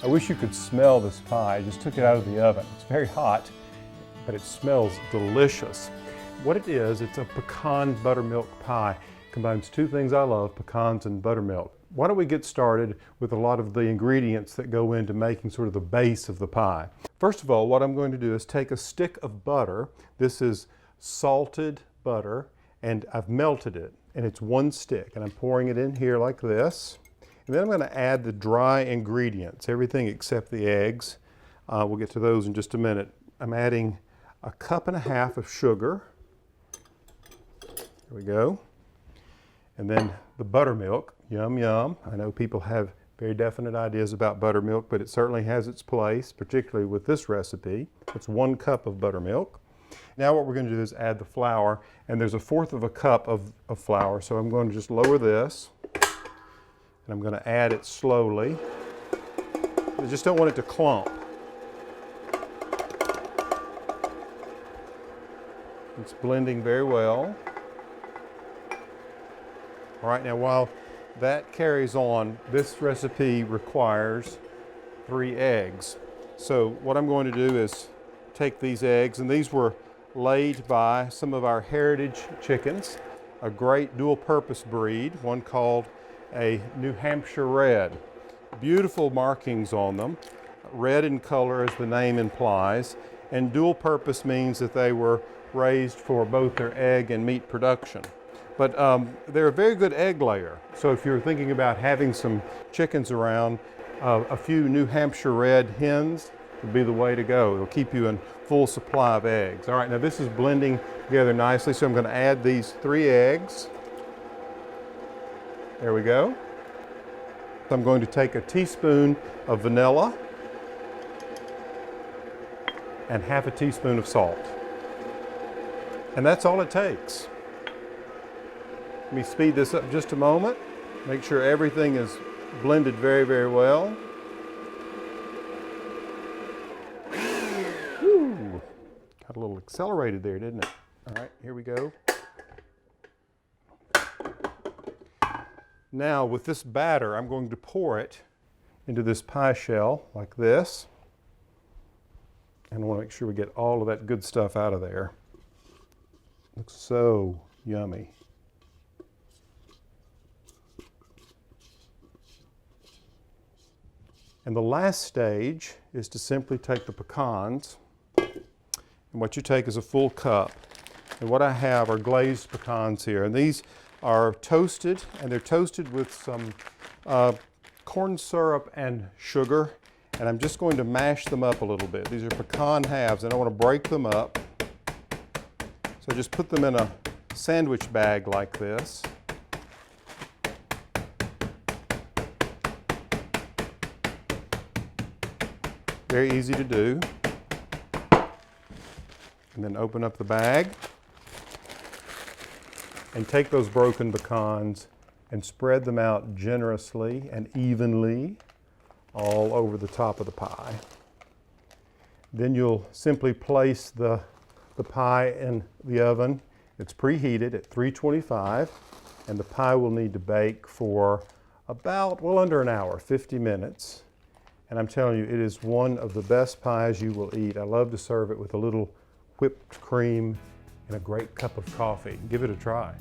I wish you could smell this pie. I just took it out of the oven. It's very hot, but it smells delicious. What it is, it's a pecan buttermilk pie. It combines two things I love, pecans and buttermilk. Why don't we get started with a lot of the ingredients that go into making sort of the base of the pie. First of all, what I'm going to do is take a stick of butter. This is salted butter, and I've melted it, and it's one stick, and I'm pouring it in here like this. And then I'm going to add the dry ingredients, everything except the eggs. We'll get to those in just a minute. I'm adding 1.5 cups of sugar. There we go. And then the buttermilk. Yum, yum. I know people have very definite ideas about buttermilk, but it certainly has its place, particularly with this recipe. It's 1 cup of buttermilk. Now what we're going to do is add the flour, and there's 1/4 cup of flour, so I'm going to just lower this, and I'm going to add it slowly. I just don't want it to clump. It's blending very well. All right, now while that carries on, this recipe requires 3 eggs. So what I'm going to do is take these eggs, and these were laid by some of our heritage chickens, a great dual-purpose breed, one called a New Hampshire Red. Beautiful markings on them, red in color as the name implies, and dual-purpose means that they were raised for both their egg and meat production. But they're a very good egg layer. So if you're thinking about having some chickens around, a few New Hampshire Red hens would be the way to go. It'll keep you in full supply of eggs. All right, now this is blending together nicely, so I'm going to add these 3 eggs. There we go. I'm going to take a teaspoon of vanilla and 1/2 teaspoon of salt. And that's all it takes. Let me speed this up just a moment. Make sure everything is blended very, very well. Whew. Got a little accelerated there, didn't it? All right, here we go. Now with this batter, I'm going to pour it into this pie shell like this. And I want to make sure we get all of that good stuff out of there. Looks so yummy. And the last stage is to simply take the pecans, and what you take is a full cup. And what I have are glazed pecans here, and these are toasted, and they're toasted with some corn syrup and sugar, and I'm just going to mash them up a little bit. These are pecan halves, and I want to break them up. So just put them in a sandwich bag like this. Very easy to do. And then open up the bag and take those broken pecans and spread them out generously and evenly all over the top of the pie. Then you'll simply place the pie in the oven. It's preheated at 325, and the pie will need to bake for about, well, under an hour, 50 minutes. And I'm telling you, it is one of the best pies you will eat. I love to serve it with a little whipped cream and a great cup of coffee. Give it a try.